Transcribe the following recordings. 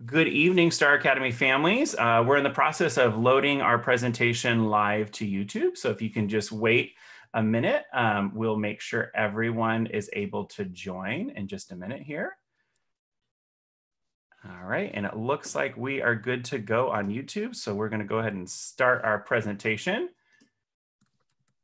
Good evening, Star Academy families. We're in the process of loading our presentation live to YouTube. So if you can just wait a minute, we'll make sure everyone is able to join in just a minute here. All right, and it looks like we are good to go on YouTube. So we're going to go ahead and start our presentation.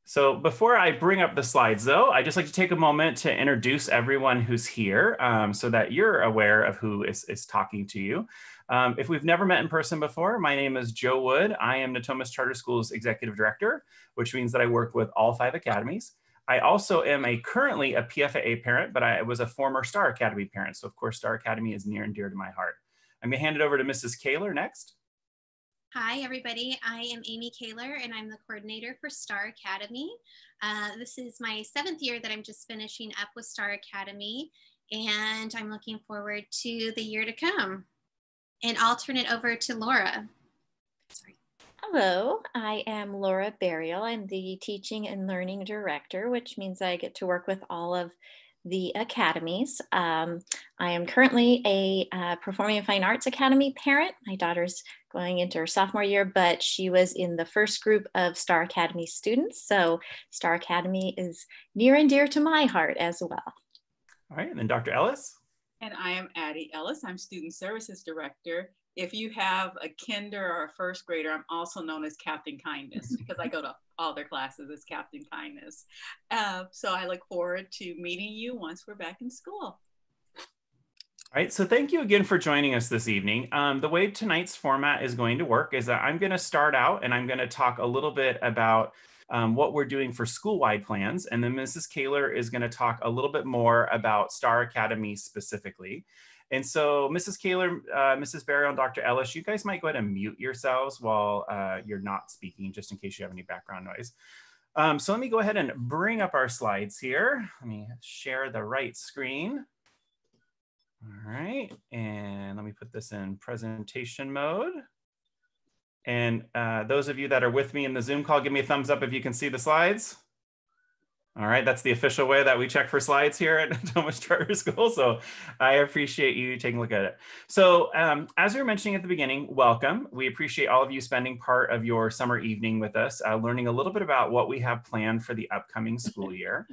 So before I bring up the slides, though, I'd just like to take a moment to introduce everyone who's here so that you're aware of who is talking to you. If we've never met in person before, my name is Joe Wood. I am Natomas Charter School's Executive Director, which means that I work with all 5 academies. I also am currently a PFAA parent, but I was a former Star Academy parent. So of course, Star Academy is near and dear to my heart. I'm gonna hand it over to Mrs. Kaler next. Hi, everybody. I am Amy Kaler, and I'm the coordinator for Star Academy. This is my 7th year that I'm just finishing up with Star Academy, and I'm looking forward to the year to come. And I'll turn it over to Laura. Sorry. Hello, I am Laura Burial. I'm the Teaching and Learning Director, which means I get to work with all of the academies. I am currently a Performing and Fine Arts Academy parent. My daughter's going into her sophomore year, but she was in the first group of Star Academy students. So Star Academy is near and dear to my heart as well. All right, and then Dr. Ellis. And I am Addie Ellis. I'm Student Services Director. If you have a kinder or a first grader, I'm also known as Captain Kindness because I go to all their classes as Captain Kindness. So I look forward to meeting you once we're back in school. All right, so thank you again for joining us this evening. The way tonight's format is going to work is that I'm going to start out and I'm going to talk a little bit about what we're doing for school-wide plans. And then Mrs. Kaler is going to talk a little bit more about Star Academy specifically. And so Mrs. Kaler, Mrs. Barrow, and Dr. Ellis, you guys might go ahead and mute yourselves while you're not speaking, just in case you have any background noise. So let me go ahead and bring up our slides here. Let me share the right screen. All right, and let me put this in presentation mode. And those of you that are with me in the Zoom call, give me a thumbs up if you can see the slides. All right, that's the official way that we check for slides here at Natomas Charter School. So I appreciate you taking a look at it. So as we were mentioning at the beginning, welcome. We appreciate all of you spending part of your summer evening with us, learning a little bit about what we have planned for the upcoming school year.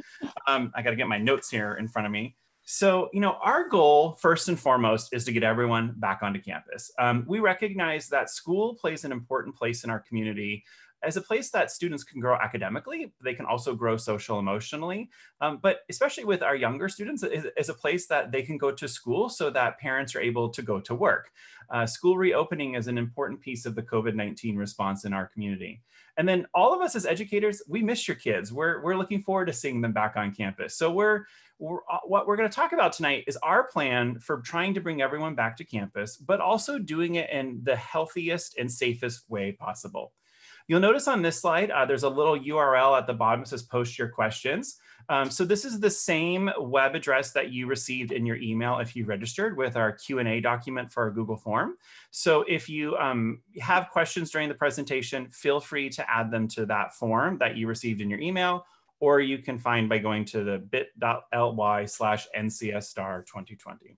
I got to get my notes here in front of me. So, our goal first and foremost is to get everyone back onto campus. We recognize that school plays an important place in our community as a place that students can grow academically. They can also grow social emotionally, but especially with our younger students, is a place that they can go to school so that parents are able to go to work. School reopening is an important piece of the COVID-19 response in our community. And then all of us as educators, we miss your kids. We're looking forward to seeing them back on campus. So what we're going to talk about tonight is our plan for trying to bring everyone back to campus, but also doing it in the healthiest and safest way possible. You'll notice on this slide, there's a little URL at the bottom that says post your questions. So this is the same web address that you received in your email if you registered with our Q&A document for our Google form. So if you have questions during the presentation, feel free to add them to that form that you received in your email, or you can find by going to the bit.ly/NCSstar2020.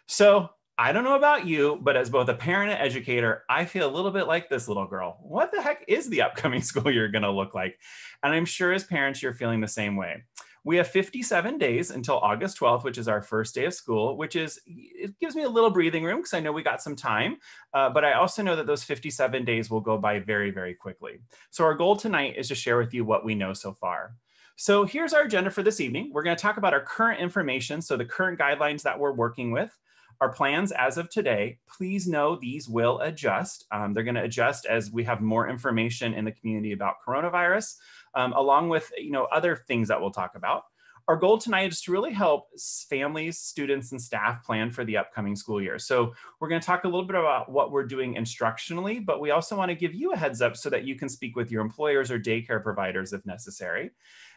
So I don't know about you, but as both a parent and educator, I feel a little bit like this little girl. What the heck is the upcoming school year going to look like? And I'm sure as parents, you're feeling the same way. We have 57 days until August 12th, which is our first day of school, it gives me a little breathing room because I know we got some time, but I also know that those 57 days will go by very, very quickly. So our goal tonight is to share with you what we know so far. So here's our agenda for this evening. We're going to talk about our current information, so the current guidelines that we're working with. Our plans as of today, please know these will adjust. They're going to adjust as we have more information in the community about coronavirus, along with other things that we'll talk about. Our goal tonight is to really help families, students, and staff plan for the upcoming school year. So we're going to talk a little bit about what we're doing instructionally, but we also want to give you a heads up so that you can speak with your employers or daycare providers if necessary.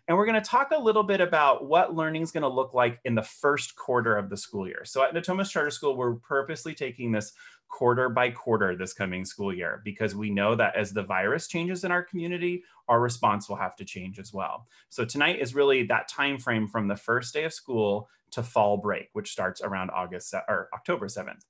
And we're going to talk a little bit about what learning is going to look like in the first quarter of the school year. So at Natomas Charter School, we're purposely taking this quarter by quarter this coming school year, because we know that as the virus changes in our community, our response will have to change as well. So tonight is really that time frame from the first day of school to fall break, which starts around October 7th.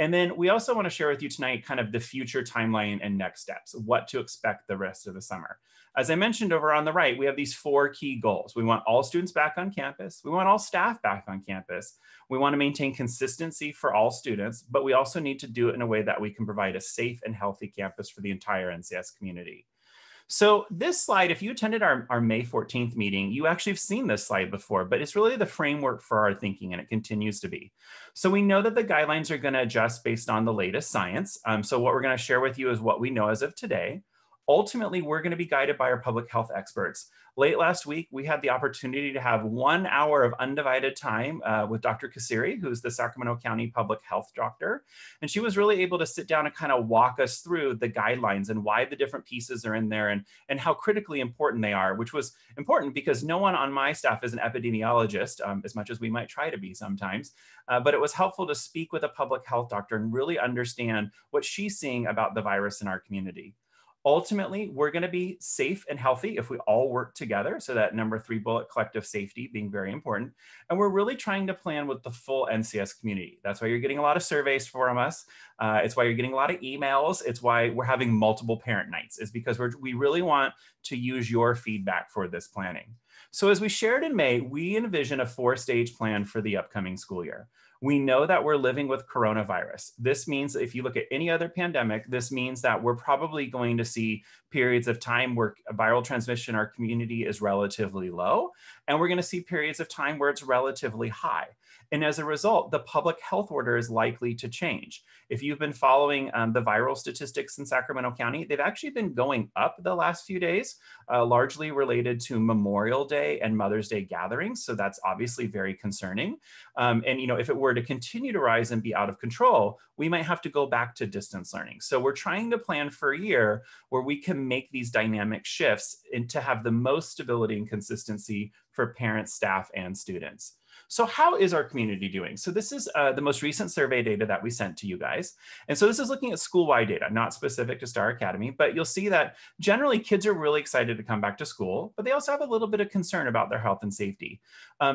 And then we also want to share with you tonight kind of the future timeline and next steps, what to expect the rest of the summer. As I mentioned over on the right, we have these 4 key goals. We want all students back on campus. We want all staff back on campus. We want to maintain consistency for all students, but we also need to do it in a way that we can provide a safe and healthy campus for the entire NCS community. So this slide, if you attended our May 14th meeting, you actually have seen this slide before, but it's really the framework for our thinking, and it continues to be. So we know that the guidelines are going to adjust based on the latest science. So what we're going to share with you is what we know as of today. Ultimately, we're going to be guided by our public health experts. Late last week, we had the opportunity to have 1 hour of undivided time with Dr. Kasiri, who's the Sacramento County Public Health Doctor. And she was really able to sit down and kind of walk us through the guidelines and why the different pieces are in there and how critically important they are, which was important because no one on my staff is an epidemiologist, as much as we might try to be sometimes. But it was helpful to speak with a public health doctor and really understand what she's seeing about the virus in our community. Ultimately, we're going to be safe and healthy if we all work together. So that number 3 bullet, collective safety, being very important. And we're really trying to plan with the full NCS community. That's why you're getting a lot of surveys from us. It's why you're getting a lot of emails. It's why we're having multiple parent nights, is because we really want to use your feedback for this planning. So as we shared in May, we envision a 4-stage plan for the upcoming school year. We know that we're living with coronavirus. This means if you look at any other pandemic, this means that we're probably going to see periods of time where viral transmission in our community is relatively low, and we're going to see periods of time where it's relatively high. And as a result, the public health order is likely to change. If you've been following the viral statistics in Sacramento County, they've actually been going up the last few days, largely related to Memorial Day and Mother's Day gatherings. So that's obviously very concerning. And if it were to continue to rise and be out of control, we might have to go back to distance learning. So we're trying to plan for a year where we can make these dynamic shifts and to have the most stability and consistency for parents, staff, and students. So how is our community doing? So this is the most recent survey data that we sent to you guys. And so this is looking at school-wide data, not specific to Star Academy, but you'll see that generally kids are really excited to come back to school, but they also have a little bit of concern about their health and safety.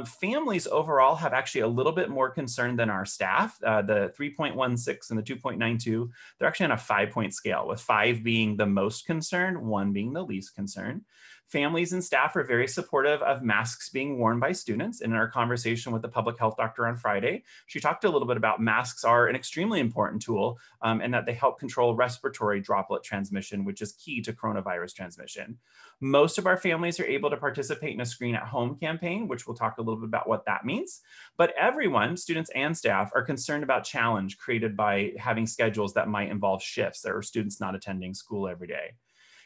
Families overall have actually a little bit more concern than our staff. The 3.16 and the 2.92, they're actually on a 5-point scale, with 5 being the most concerned, 1 being the least concerned. Families and staff are very supportive of masks being worn by students. And in our conversation with the public health doctor on Friday, she talked a little bit about masks are an extremely important tool and that they help control respiratory droplet transmission, which is key to coronavirus transmission. Most of our families are able to participate in a Screen at Home campaign, which we'll talk a little bit about what that means. But everyone, students and staff, are concerned about challenge created by having schedules that might involve shifts or students not attending school every day.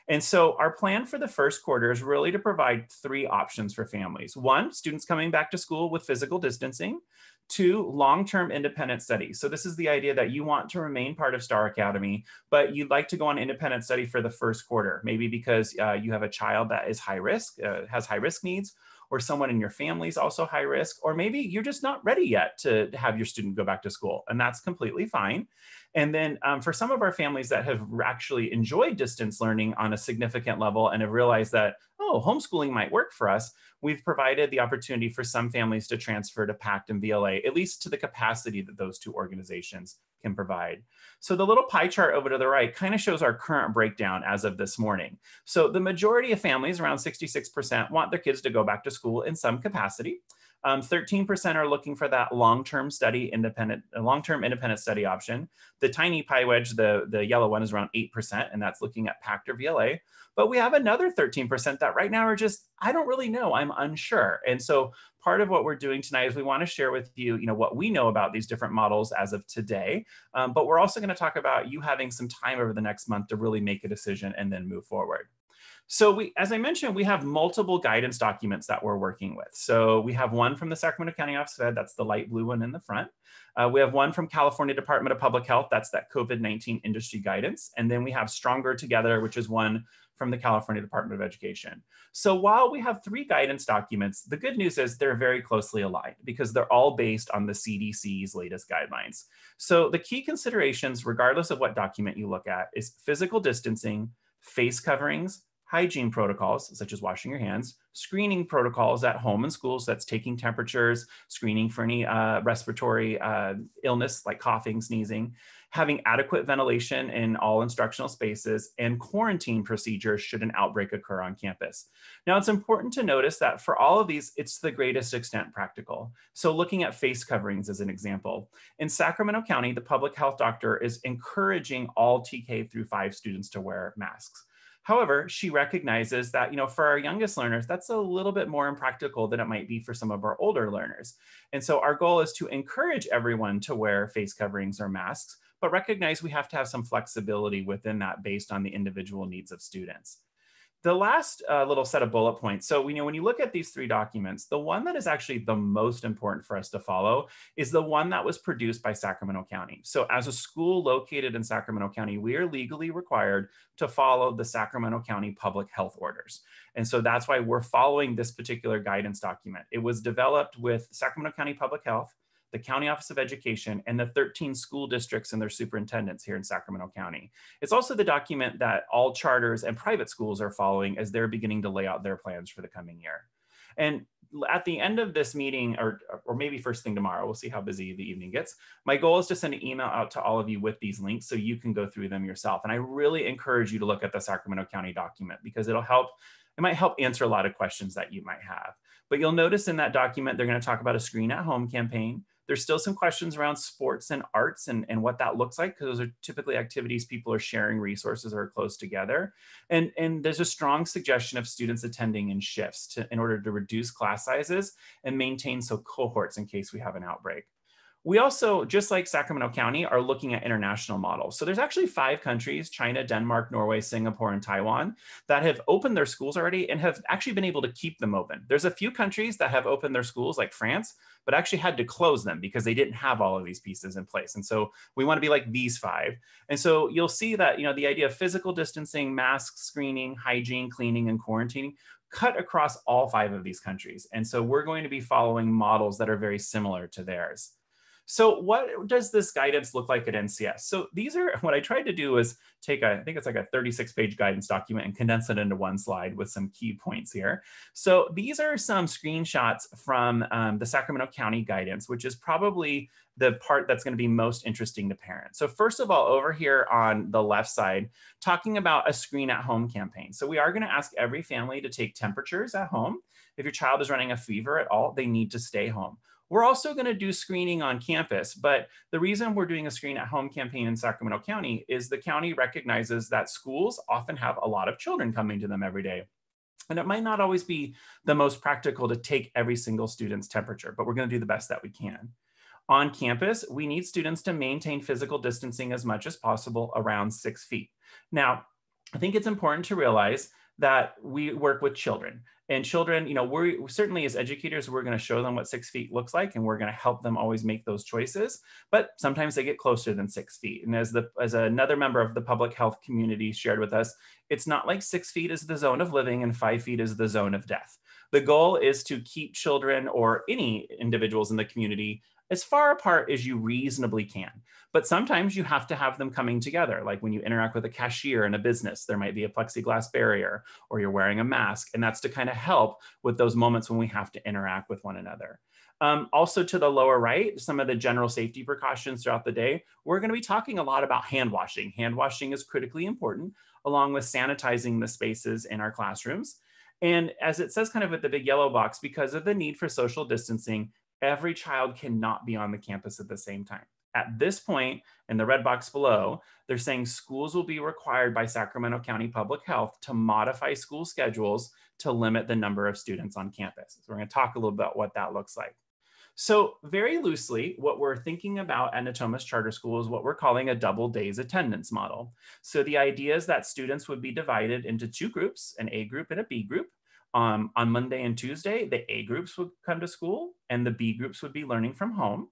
And so our plan for the first quarter is really to provide 3 options for families. 1, students coming back to school with physical distancing. 2, long-term independent study. So this is the idea that you want to remain part of Star Academy, but you'd like to go on independent study for the first quarter, maybe because you have a child that is high risk, has high risk needs, or someone in your family is also high risk, or maybe you're just not ready yet to have your student go back to school, and that's completely fine. And then for some of our families that have actually enjoyed distance learning on a significant level and have realized that, oh, homeschooling might work for us, we've provided the opportunity for some families to transfer to PACT and VLA, at least to the capacity that those 2 organizations can provide. So the little pie chart over to the right kind of shows our current breakdown as of this morning. So the majority of families, around 66%, want their kids to go back to school in some capacity. 13% are looking for that long-term independent study option. The tiny pie wedge, the yellow one, is around 8%, and that's looking at PACT or VLA. But we have another 13% that right now are just, I don't really know, I'm unsure. And so part of what we're doing tonight is we want to share with you, what we know about these different models as of today. But we're also going to talk about you having some time over the next month to really make a decision and then move forward. So as I mentioned, we have multiple guidance documents that we're working with. So we have one from the Sacramento County Office of Ed, that's the light blue one in the front. We have one from California Department of Public Health, that's that COVID-19 industry guidance. And then we have Stronger Together, which is one from the California Department of Education. So while we have 3 guidance documents, the good news is they're very closely aligned because they're all based on the CDC's latest guidelines. So the key considerations, regardless of what document you look at, is physical distancing, face coverings, hygiene protocols, such as washing your hands, screening protocols at home and schools, that's taking temperatures, screening for any respiratory illness like coughing, sneezing, having adequate ventilation in all instructional spaces, and quarantine procedures should an outbreak occur on campus. Now, it's important to notice that for all of these, it's to the greatest extent practical. So looking at face coverings as an example, in Sacramento County, the public health doctor is encouraging all TK through 5 students to wear masks. However, she recognizes that, for our youngest learners, that's a little bit more impractical than it might be for some of our older learners. And so our goal is to encourage everyone to wear face coverings or masks, but recognize we have to have some flexibility within that based on the individual needs of students. The last little set of bullet points. So when you look at these 3 documents, the one that is actually the most important for us to follow is the one that was produced by Sacramento County. So as a school located in Sacramento County, we are legally required to follow the Sacramento County public health orders. And so that's why we're following this particular guidance document. It was developed with Sacramento County Public Health, the County Office of Education, and the 13 school districts and their superintendents here in Sacramento County. It's also the document that all charters and private schools are following as they're beginning to lay out their plans for the coming year. And at the end of this meeting, or maybe first thing tomorrow, we'll see how busy the evening gets, my goal is to send an email out to all of you with these links so you can go through them yourself. And I really encourage you to look at the Sacramento County document because it might help answer a lot of questions that you might have. But you'll notice in that document, they're going to talk about a screen at home campaign. There's still some questions around sports and arts and what that looks like, because those are typically activities people are sharing resources or are close together. And there's a strong suggestion of students attending in shifts in order to reduce class sizes and maintain cohorts in case we have an outbreak. We also, just like Sacramento County, are looking at international models. So there's actually 5 countries, China, Denmark, Norway, Singapore, and Taiwan, that have opened their schools already and have actually been able to keep them open. There's a few countries that have opened their schools, like France, but actually had to close them because they didn't have all of these pieces in place. And so we want to be like these 5. And so you'll see that, the idea of physical distancing, mask screening, hygiene, cleaning, and quarantining cut across all 5 of these countries. And so we're going to be following models that are very similar to theirs. So what does this guidance look like at NCS? So these are, what I tried to do is take I think it's like a 36-page guidance document and condense it into one slide with some key points here. So these are some screenshots from the Sacramento County guidance, which is probably the part that's going to be most interesting to parents. So first of all, over here on the left side, talking about a screen at home campaign. So we are going to ask every family to take temperatures at home. If your child is running a fever at all, they need to stay home. We're also going to do screening on campus, but the reason we're doing a screen at home campaign in Sacramento County is the county recognizes that schools often have a lot of children coming to them every day. And it might not always be the most practical to take every single student's temperature, but we're going to do the best that we can. On campus, we need students to maintain physical distancing as much as possible around 6 feet. Now, I think it's important to realize that we work with children. And children, we certainly as educators, we're going to show them what 6 feet looks like, and we're going to help them always make those choices. But sometimes they get closer than 6 feet. And as another member of the public health community shared with us, it's not like 6 feet is the zone of living and 5 feet is the zone of death. The goal is to keep children or any individuals in the community as far apart as you reasonably can. But sometimes you have to have them coming together. Like when you interact with a cashier in a business, there might be a plexiglass barrier or you're wearing a mask. And that's to kind of help with those moments when we have to interact with one another. Also to the lower right, some of the general safety precautions throughout the day. We're going to be talking a lot about hand washing. Hand washing is critically important, along with sanitizing the spaces in our classrooms. And as it says kind of at the big yellow box, because of the need for social distancing, every child cannot be on the campus at the same time. At this point, in the red box below, they're saying schools will be required by Sacramento County Public Health to modify school schedules to limit the number of students on campus. So we're going to talk a little about what that looks like. So very loosely, what we're thinking about at Natomas Charter School is what we're calling a double days attendance model. So the idea is that students would be divided into 2 groups, an A group and a B group. On Monday and Tuesday, the A groups would come to school and the B groups would be learning from home.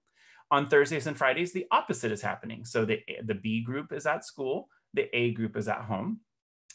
On Thursdays and Fridays, the opposite is happening. So the B group is at school, the A group is at home.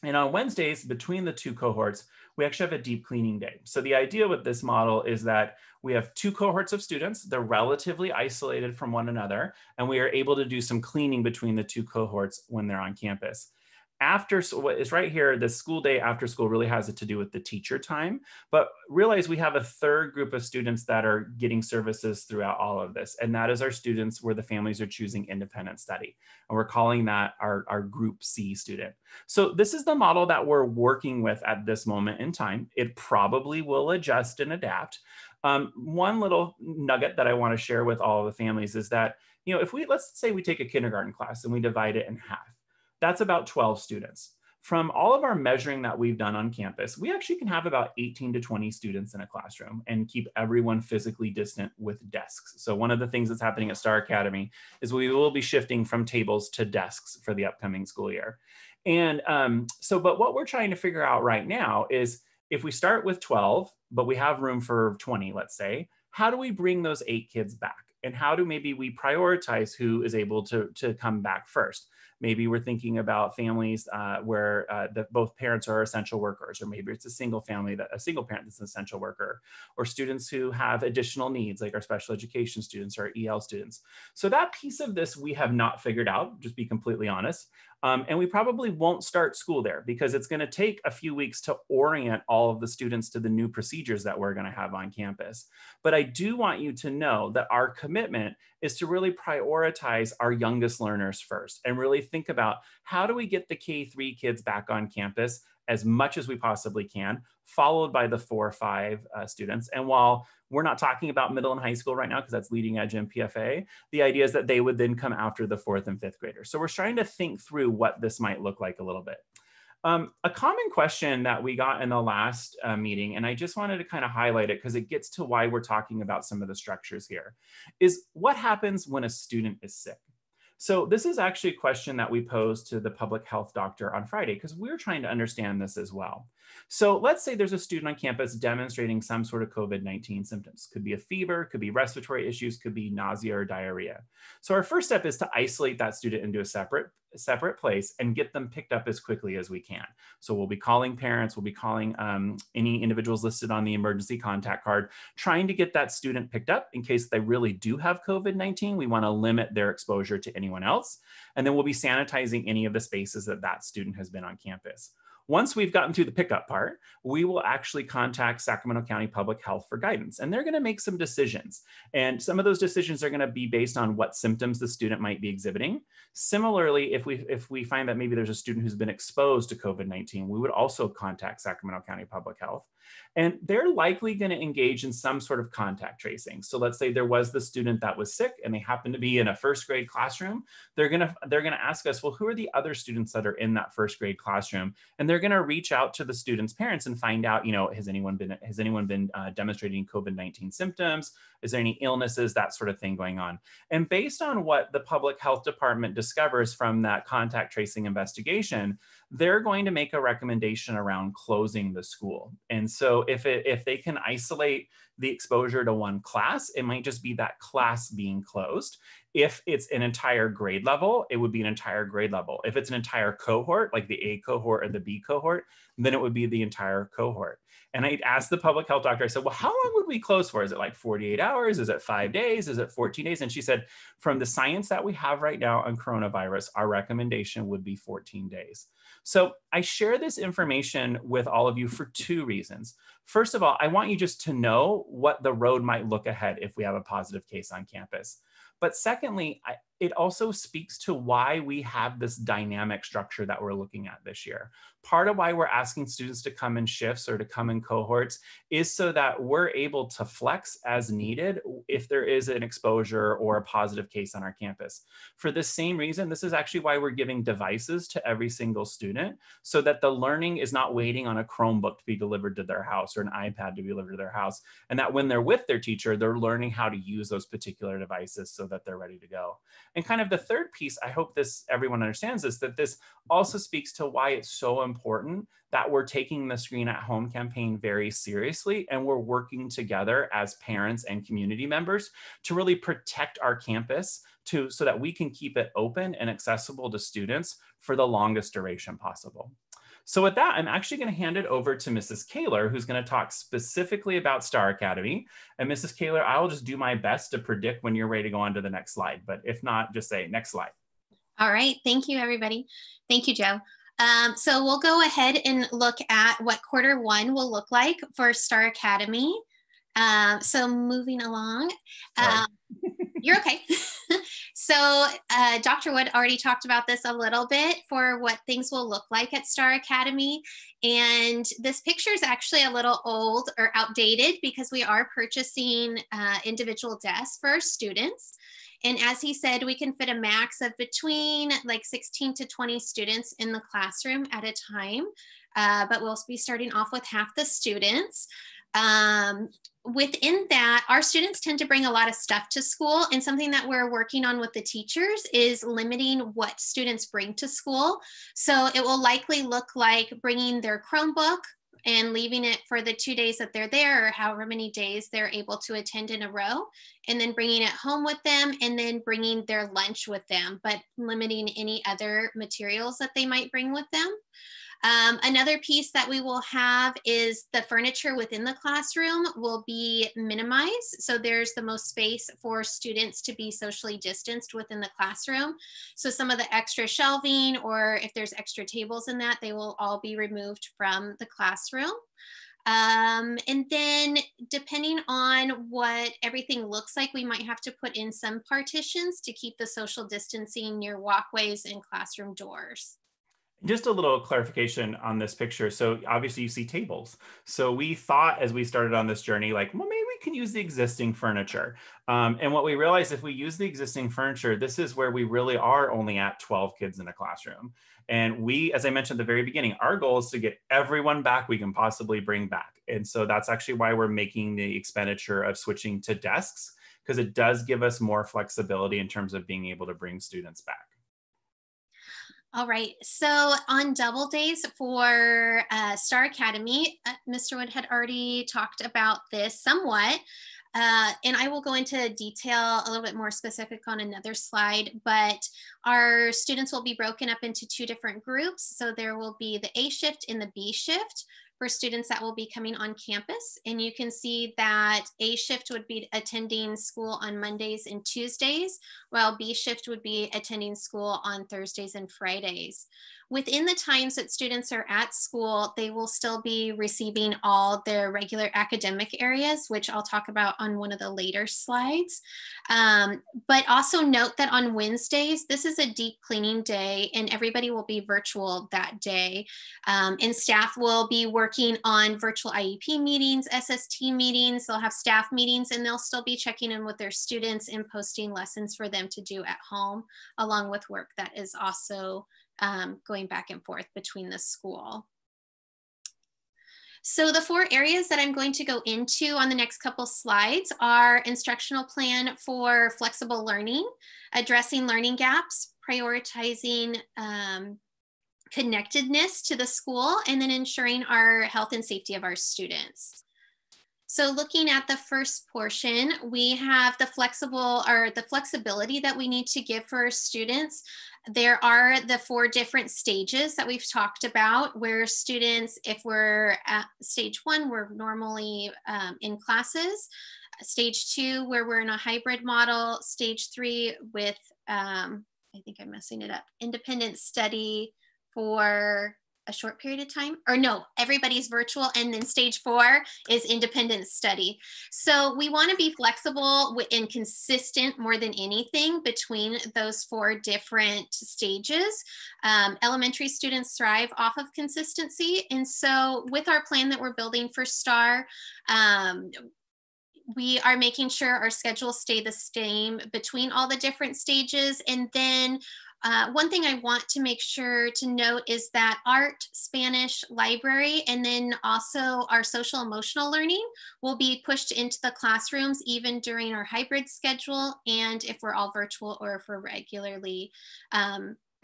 And on Wednesdays, between the 2 cohorts, we actually have a deep cleaning day. So the idea with this model is that we have 2 cohorts of students. They're relatively isolated from one another, and we are able to do some cleaning between the 2 cohorts when they're on campus. After, so what is right here, the school day after school really has it to do with the teacher time, but realize we have a third group of students that are getting services throughout all of this. And that is our students where the families are choosing independent study. And we're calling that our group C student. So this is the model that we're working with at this moment in time. It probably will adjust and adapt. One little nugget that I want to share with all of the families is that, you know, if let's say we take a kindergarten class and we divide it in half. That's about 12 students. From all of our measuring that we've done on campus, we actually can have about 18 to 20 students in a classroom and keep everyone physically distant with desks. So one of the things that's happening at Star Academy is we will be shifting from tables to desks for the upcoming school year. And but what we're trying to figure out right now is if we start with 12, but we have room for 20, let's say, how do we bring those 8 kids back? And how do maybe we prioritize who is able to come back first? Maybe we're thinking about families where both parents are essential workers, or maybe it's a single family, a single parent that's an essential worker, or students who have additional needs, like our special education students or EL students. So that piece of this we have not figured out, just be completely honest. And we probably won't start school there because it's going to take a few weeks to orient all of the students to the new procedures that we're going to have on campus. But I do want you to know that our commitment is to really prioritize our youngest learners first and really think about how do we get the K-3 kids back on campus as much as we possibly can, followed by the 4 or 5 students. And while we're not talking about middle and high school right now because that's leading edge MPFA, the idea is that they would then come after the 4th and 5th graders. So we're trying to think through what this might look like a little bit. A common question that we got in the last meeting, and I just wanted to kind of highlight it because it gets to why we're talking about some of the structures here, is what happens when a student is sick? So this is actually a question that we posed to the public health doctor on Friday because we're trying to understand this as well. So let's say there's a student on campus demonstrating some sort of COVID-19 symptoms. Could be a fever, could be respiratory issues, could be nausea or diarrhea. So our first step is to isolate that student into a separate place and get them picked up as quickly as we can. So we'll be calling parents, we'll be calling any individuals listed on the emergency contact card, trying to get that student picked up in case they really do have COVID-19. We want to limit their exposure to anyone else. And then we'll be sanitizing any of the spaces that that student has been on campus. Once we've gotten through the pickup part, we will actually contact Sacramento County Public Health for guidance, and they're going to make some decisions. And some of those decisions are going to be based on what symptoms the student might be exhibiting. Similarly, if we find that maybe there's a student who's been exposed to COVID-19, we would also contact Sacramento County Public Health. And they're likely going to engage in some sort of contact tracing. So let's say there was the student that was sick and they happen to be in a first grade classroom. They're going to ask us, well, who are the other students that are in that first grade classroom? And they're going to reach out to the students' parents and find out, you know, has anyone been demonstrating COVID-19 symptoms? Is there any illnesses, that sort of thing going on? And based on what the public health department discovers from that contact tracing investigation, they're going to make a recommendation around closing the school. And so if they can isolate the exposure to one class, it might just be that class being closed. If it's an entire grade level, it would be an entire grade level. If it's an entire cohort, like the A cohort or the B cohort, then it would be the entire cohort. And I asked the public health doctor, I said, well, how long would we close for? Is it like 48 hours? Is it 5 days? Is it 14 days? And she said, from the science that we have right now on coronavirus, our recommendation would be 14 days. So I share this information with all of you for 2 reasons. First of all, I want you just to know what the road might look ahead if we have a positive case on campus. But secondly, it also speaks to why we have this dynamic structure that we're looking at this year. Part of why we're asking students to come in shifts or to come in cohorts is so that we're able to flex as needed if there is an exposure or a positive case on our campus. For the same reason, this is actually why we're giving devices to every single student so that the learning is not waiting on a Chromebook to be delivered to their house or an iPad to be delivered to their house, and that when they're with their teacher, they're learning how to use those particular devices so that they're ready to go. And kind of the third piece, I hope everyone understands this, that this also speaks to why it's so important that we're taking the Screen at Home campaign very seriously, and we're working together as parents and community members to really protect our campus so that we can keep it open and accessible to students for the longest duration possible. So with that, I'm actually going to hand it over to Mrs. Kaler, who's going to talk specifically about Star Academy. And Mrs. Kaler, I will just do my best to predict when you're ready to go on to the next slide. But if not, just say next slide. All right. Thank you, everybody. Thank you, Joe. So we'll go ahead and look at what quarter 1 will look like for Star Academy. So moving along, you're okay. So Dr. Wood already talked about this a little bit for what things will look like at Star Academy. And this picture is actually a little old or outdated because we are purchasing individual desks for our students. And as he said, we can fit a max of between like 16 to 20 students in the classroom at a time, but we'll be starting off with half the students. Within that, our students tend to bring a lot of stuff to school, and something that we're working on with the teachers is limiting what students bring to school. So it will likely look like bringing their Chromebook and leaving it for the 2 days that they're there, or however many days they're able to attend in a row, and then bringing it home with them, and then bringing their lunch with them, but limiting any other materials that they might bring with them. Another piece that we will have is the furniture within the classroom will be minimized. So there's the most space for students to be socially distanced within the classroom. So some of the extra shelving, or if there's extra tables in that, they will all be removed from the classroom. And then depending on what everything looks like, we might have to put in some partitions to keep the social distancing near walkways and classroom doors. Just a little clarification on this picture. So obviously you see tables. So we thought as we started on this journey, like, well, maybe we can use the existing furniture. And what we realized, if we use the existing furniture, this is where we really are only at 12 kids in a classroom. And we, as I mentioned at the very beginning, our goal is to get everyone back we can possibly bring back. And so that's actually why we're making the expenditure of switching to desks, because it does give us more flexibility in terms of being able to bring students back. All right, so on double days for Star Academy, Mr. Wood had already talked about this somewhat, and I will go into detail a little bit more specific on another slide, but our students will be broken up into 2 different groups. So there will be the A shift and the B shift for students that will be coming on campus. And you can see that A shift would be attending school on Mondays and Tuesdays, while B shift would be attending school on Thursdays and Fridays. Within the times that students are at school, they will still be receiving all their regular academic areas, which I'll talk about on one of the later slides. But also note that on Wednesdays, this is a deep cleaning day, and everybody will be virtual that day. And staff will be working on virtual IEP meetings, SST meetings. They'll have staff meetings, and they'll still be checking in with their students and posting lessons for them to do at home, along with work that is also going back and forth between the school. So the 4 areas that I'm going to go into on the next couple slides are instructional plan for flexible learning, addressing learning gaps, prioritizing connectedness to the school, and then ensuring our health and safety of our students. So looking at the first portion, we have the flexibility that we need to give for our students. There are the 4 different stages that we've talked about, where students, if we're at stage 1, we're normally in classes. Stage 2, where we're in a hybrid model. Stage 3 with, I think I'm messing it up, independent study for a short period of time, or no, everybody's virtual, and then stage 4 is independent study. So we want to be flexible and consistent more than anything between those 4 different stages. Elementary students thrive off of consistency, and so with our plan that we're building for STAR, we are making sure our schedules stay the same between all the different stages. And then one thing I want to make sure to note is that art, Spanish, library, and then also our social emotional learning will be pushed into the classrooms even during our hybrid schedule, and if we're all virtual or if we're regularly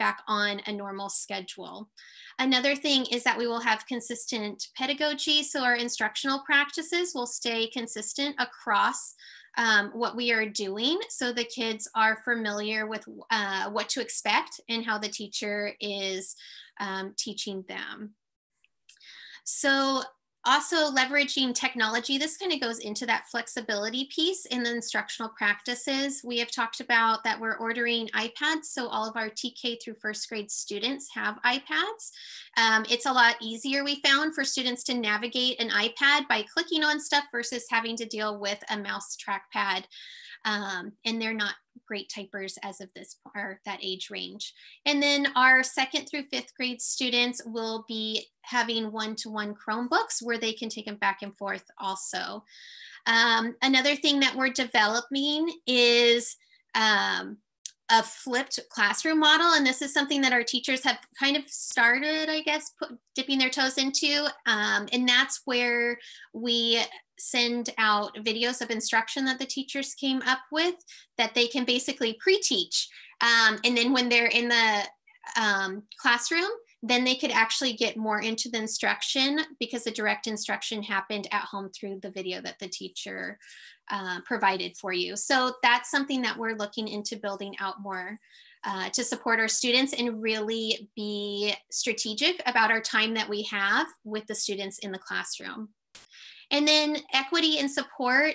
back on a normal schedule. Another thing is that we will have consistent pedagogy, so our instructional practices will stay consistent across what we are doing, so the kids are familiar with what to expect and how the teacher is teaching them. So Also leveraging technology, this kind of goes into that flexibility piece in the instructional practices. We have talked about that we're ordering iPads, so all of our TK through first grade students have iPads. It's a lot easier, we found, for students to navigate an iPad by clicking on stuff versus having to deal with a mouse trackpad. And they're not great typers as of this or that age range. And then our 2nd through 5th grade students will be having one-to-one Chromebooks where they can take them back and forth also. Another thing that we're developing is a flipped classroom model. And this is something that our teachers have kind of started, I guess, dipping their toes into. And that's where we send out videos of instruction that the teachers came up with that they can basically pre-teach. And then when they're in the classroom, then they could actually get more into the instruction because the direct instruction happened at home through the video that the teacher provided for you. So that's something that we're looking into building out more to support our students and really be strategic about our time that we have with the students in the classroom. And then equity and support,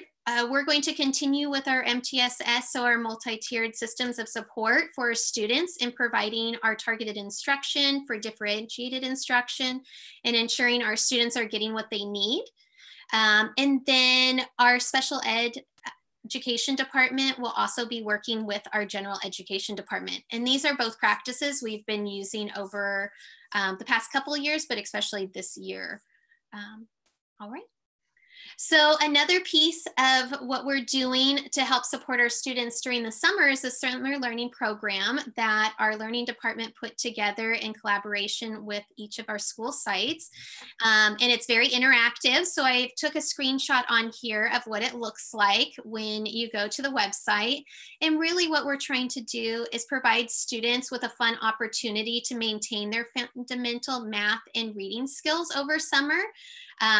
we're going to continue with our MTSS, so our multi-tiered systems of support for our students in providing our targeted instruction for differentiated instruction and ensuring our students are getting what they need. And then our special ed education department will also be working with our general education department. And these are both practices we've been using over the past couple of years, but especially this year. All right. So another piece of what we're doing to help support our students during the summer is the summer learning program that our learning department put together in collaboration with each of our school sites. And it's very interactive. So I took a screenshot on here of what it looks like when you go to the website. And really what we're trying to do is provide students with a fun opportunity to maintain their fundamental math and reading skills over summer.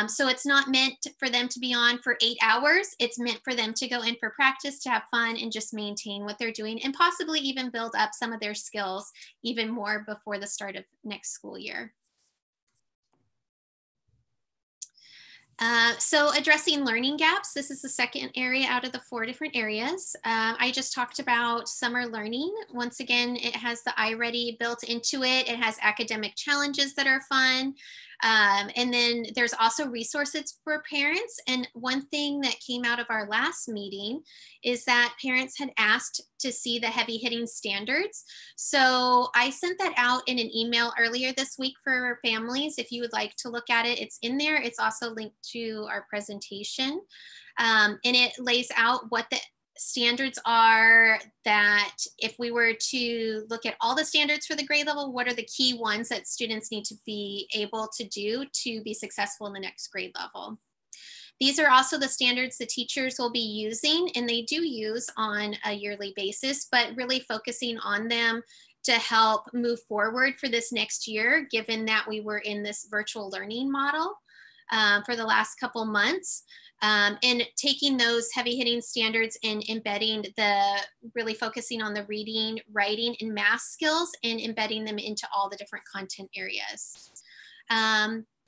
So it's not meant for them to be on for 8 hours. It's meant for them to go in for practice, to have fun and just maintain what they're doing and possibly even build up some of their skills even more before the start of next school year. So addressing learning gaps, this is the second area out of the 4 different areas. I just talked about summer learning. Once again, it has the iReady built into it. It has academic challenges that are fun. And then there's also resources for parents. And one thing that came out of our last meeting is that parents had asked to see the heavy hitting standards. So I sent that out in an email earlier this week for families. If you would like to look at it, it's in there. It's also linked to our presentation. And it lays out what the standards are, that if we were to look at all the standards for the grade level, what are the key ones that students need to be able to do to be successful in the next grade level. These are also the standards the teachers will be using, and they do use on a yearly basis, but really focusing on them to help move forward for this next year, given that we were in this virtual learning model for the last couple months. And taking those heavy hitting standards and embedding really focusing on the reading, writing, and math skills and embedding them into all the different content areas.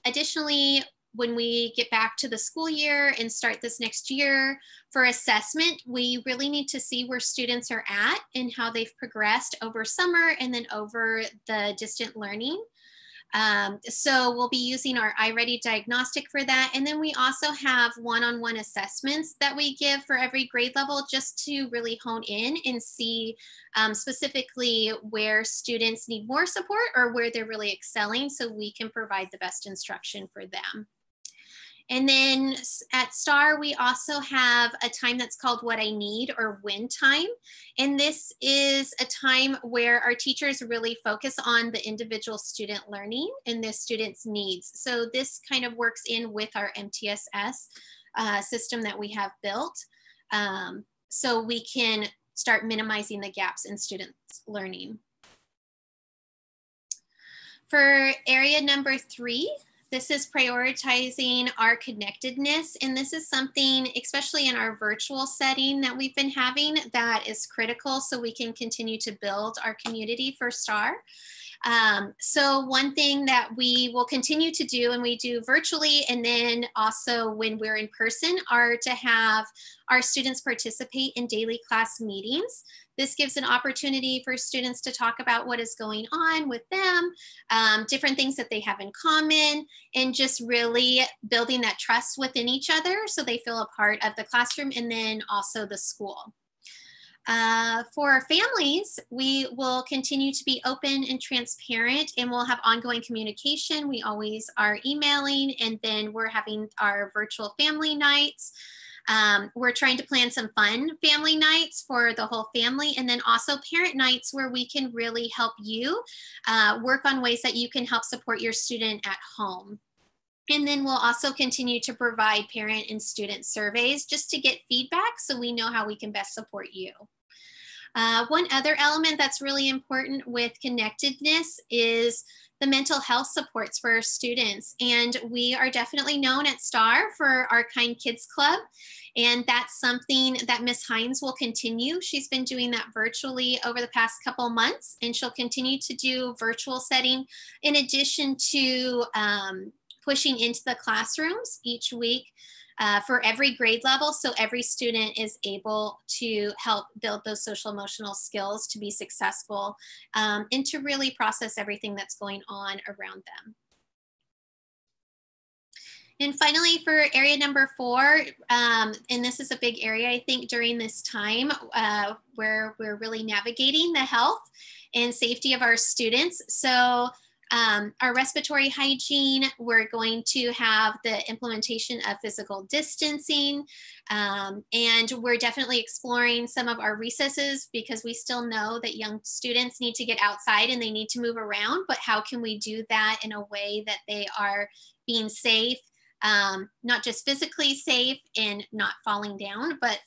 Additionally, when we get back to the school year and start this next year for assessment, we really need to see where students are at and how they've progressed over summer and then over the distant learning. So we'll be using our iReady diagnostic for that. And then we also have one-on-one assessments that we give for every grade level just to really hone in and see specifically where students need more support or where they're really excelling so we can provide the best instruction for them. And then at STAR, we also have a time that's called What I Need or Win time. And this is a time where our teachers really focus on the individual student learning and the student's needs. So this kind of works in with our MTSS system that we have built. So we can start minimizing the gaps in students' learning. For area number 3, This is prioritizing our connectedness. And this is something, especially in our virtual setting that we've been having, that is critical so we can continue to build our community for STAR. So one thing that we will continue to do, and we do virtually, and then also when we're in person, are to have our students participate in daily class meetings. This gives an opportunity for students to talk about what is going on with them, different things that they have in common, and just really building that trust within each other so they feel a part of the classroom and then also the school. For families, we will continue to be open and transparent, and we'll have ongoing communication. We always are emailing, and then we're having our virtual family nights. We're trying to plan some fun family nights for the whole family, and then also parent nights where we can really help you work on ways that you can help support your student at home. And then we'll also continue to provide parent and student surveys just to get feedback so we know how we can best support you. One other element that's really important with connectedness is the mental health supports for our students. And we are definitely known at STAR for our Kind Kids Club. And that's something that Ms. Hines will continue. She's been doing that virtually over the past couple months, and she'll continue to do virtual setting in addition to pushing into the classrooms each week for every grade level, so every student is able to help build those social emotional skills to be successful and to really process everything that's going on around them. And finally, for area number 4, and this is a big area, I think, during this time where we're really navigating the health and safety of our students. So our respiratory hygiene, we're going to have the implementation of physical distancing, and we're definitely exploring some of our recesses because we still know that young students need to get outside and they need to move around, but how can we do that in a way that they are being safe, not just physically safe and not falling down, but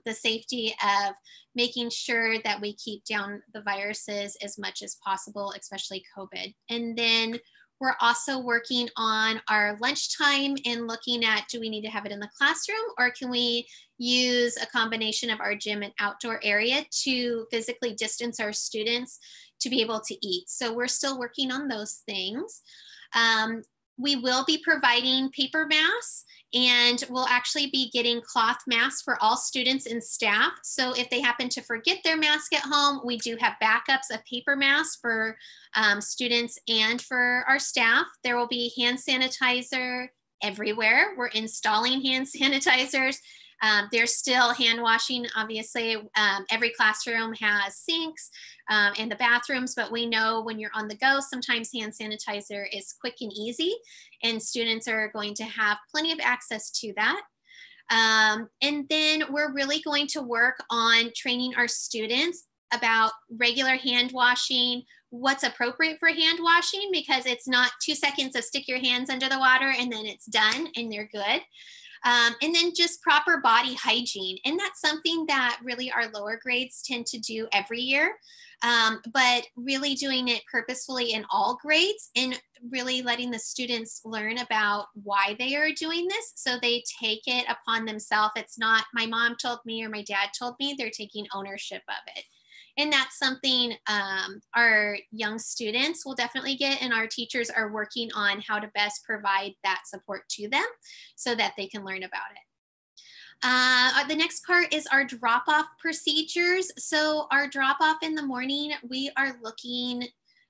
the safety of making sure that we keep down the viruses as much as possible, especially COVID. And then we're also working on our lunchtime and looking at, do we need to have it in the classroom, or can we use a combination of our gym and outdoor area to physically distance our students to be able to eat? So we're still working on those things. We will be providing paper masks, and we'll actually be getting cloth masks for all students and staff. So if they happen to forget their mask at home, we do have backups of paper masks for students and for our staff. There will be hand sanitizer everywhere. We're installing hand sanitizers. There's still hand washing, obviously. Every classroom has sinks in the bathrooms, but we know when you're on the go, sometimes hand sanitizer is quick and easy, and students are going to have plenty of access to that. And then we're really going to work on training our students about regular hand washing, what's appropriate for hand washing, because it's not 2 seconds of stick your hands under the water and then it's done and they're good. And then just proper body hygiene. And that's something that really our lower grades tend to do every year, but really doing it purposefully in all grades and really letting the students learn about why they are doing this so they take it upon themselves. It's not my mom told me or my dad told me, they're taking ownership of it. And that's something our young students will definitely get, and our teachers are working on how to best provide that support to them so that they can learn about it. The next part is our drop-off procedures. So our drop-off in the morning, we are looking,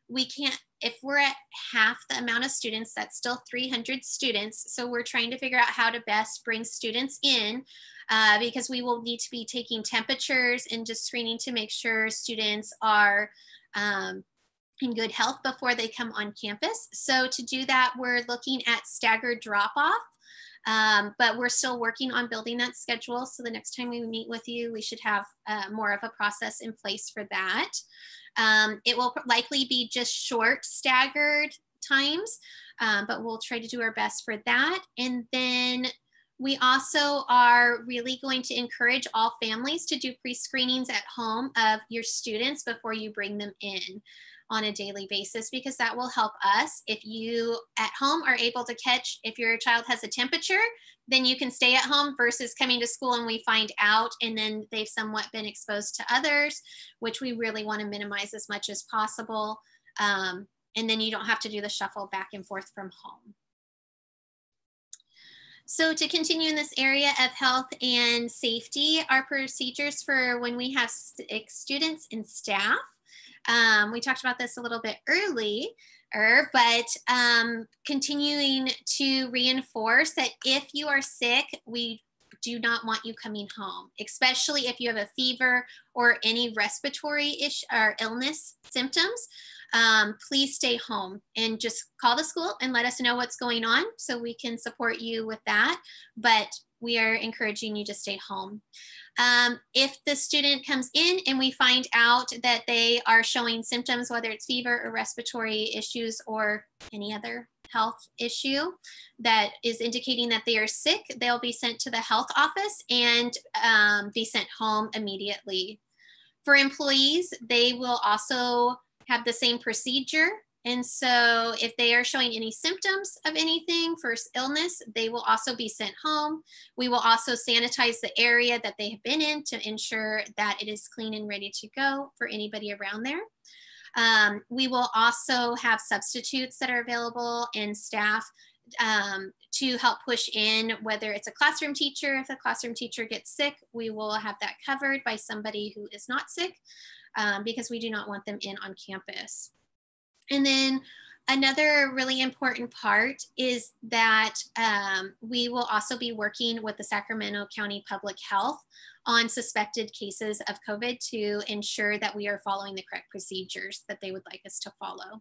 we can't, if we're at half the amount of students, that's still 300 students. So we're trying to figure out how to best bring students in because we will need to be taking temperatures and just screening to make sure students are in good health before they come on campus. So to do that, we're looking at staggered drop-off. But we're still working on building that schedule. So the next time we meet with you, we should have more of a process in place for that. It will likely be just short staggered times, but we'll try to do our best for that. And then We also are really going to encourage all families to do pre-screenings at home of your students before you bring them in on a daily basis, because that will help us. If you at home are able to catch, if your child has a temperature, then you can stay at home versus coming to school and we find out and then they've somewhat been exposed to others, which we really want to minimize as much as possible. And then you don't have to do the shuffle back and forth from home. So to continue in this area of health and safety, our procedures for when we have students and staff, we talked about this a little bit earlier, but continuing to reinforce that if you are sick, we do not want you coming home, especially if you have a fever or any respiratory or illness symptoms. Please stay home and just call the school and let us know what's going on so we can support you with that. But we are encouraging you to stay home. If the student comes in and we find out that they are showing symptoms, whether it's fever or respiratory issues or any other health issue that is indicating that they are sick, they'll be sent to the health office and be sent home immediately. For employees, they will also have the same procedure. And so if they are showing any symptoms of anything for illness, they will also be sent home. We will also sanitize the area that they have been in to ensure that it is clean and ready to go for anybody around there. We will also have substitutes that are available and staff to help push in, whether it's a classroom teacher. If a classroom teacher gets sick, we will have that covered by somebody who is not sick, because we do not want them in on campus. And then another really important part is that we will also be working with the Sacramento County Public Health on suspected cases of COVID to ensure that we are following the correct procedures that they would like us to follow.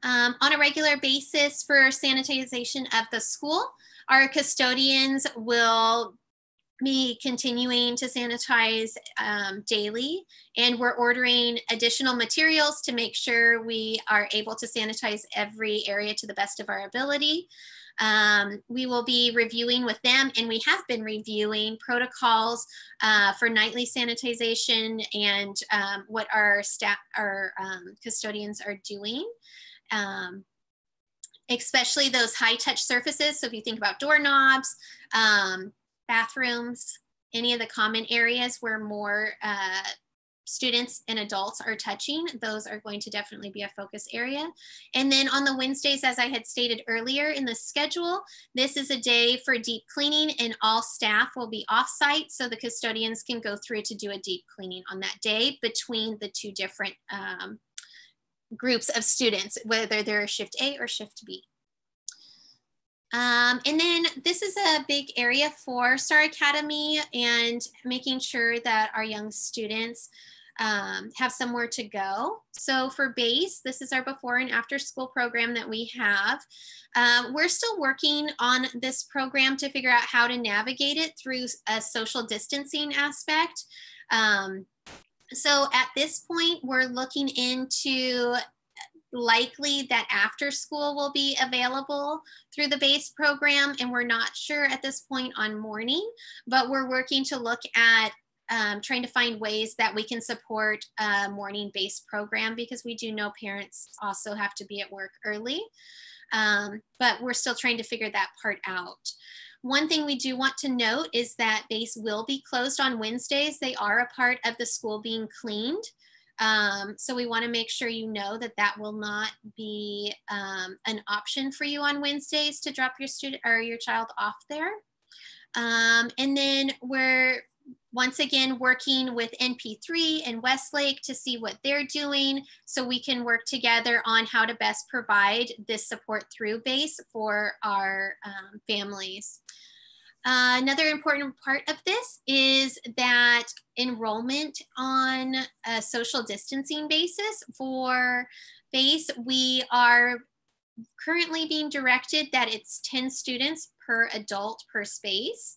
On a regular basis for sanitization of the school, our custodians will be continuing to sanitize daily, and we're ordering additional materials to make sure we are able to sanitize every area to the best of our ability. We will be reviewing with them, and we have been reviewing protocols for nightly sanitization and what our staff, our custodians are doing. Especially those high touch surfaces. So if you think about doorknobs, bathrooms, any of the common areas where more students and adults are touching, those are going to definitely be a focus area. And then on the Wednesdays, as I had stated earlier in the schedule, this is a day for deep cleaning, and all staff will be off-site, so the custodians can go through to do a deep cleaning on that day between the two different groups of students, whether they're shift A or shift B. And then this is a big area for Star Academy and making sure that our young students have somewhere to go. So for BASE, this is our before and after school program that we have. We're still working on this program to figure out how to navigate it through a social distancing aspect. So at this point, we're looking into likely that after school will be available through the BASE program, and we're not sure at this point on morning, but we're working to look at trying to find ways that we can support a morning-based program, because we do know parents also have to be at work early, but we're still trying to figure that part out. One thing we do want to note is that BASE will be closed on Wednesdays. They are a part of the school being cleaned. So we want to make sure you know that that will not be an option for you on Wednesdays to drop your student or your child off there. And then we're once again working with NP3 and Westlake to see what they're doing, so we can work together on how to best provide this support through BASE for our families. Another important part of this is that enrollment on a social distancing basis for BASE, we are currently being directed that it's 10 students per adult per space.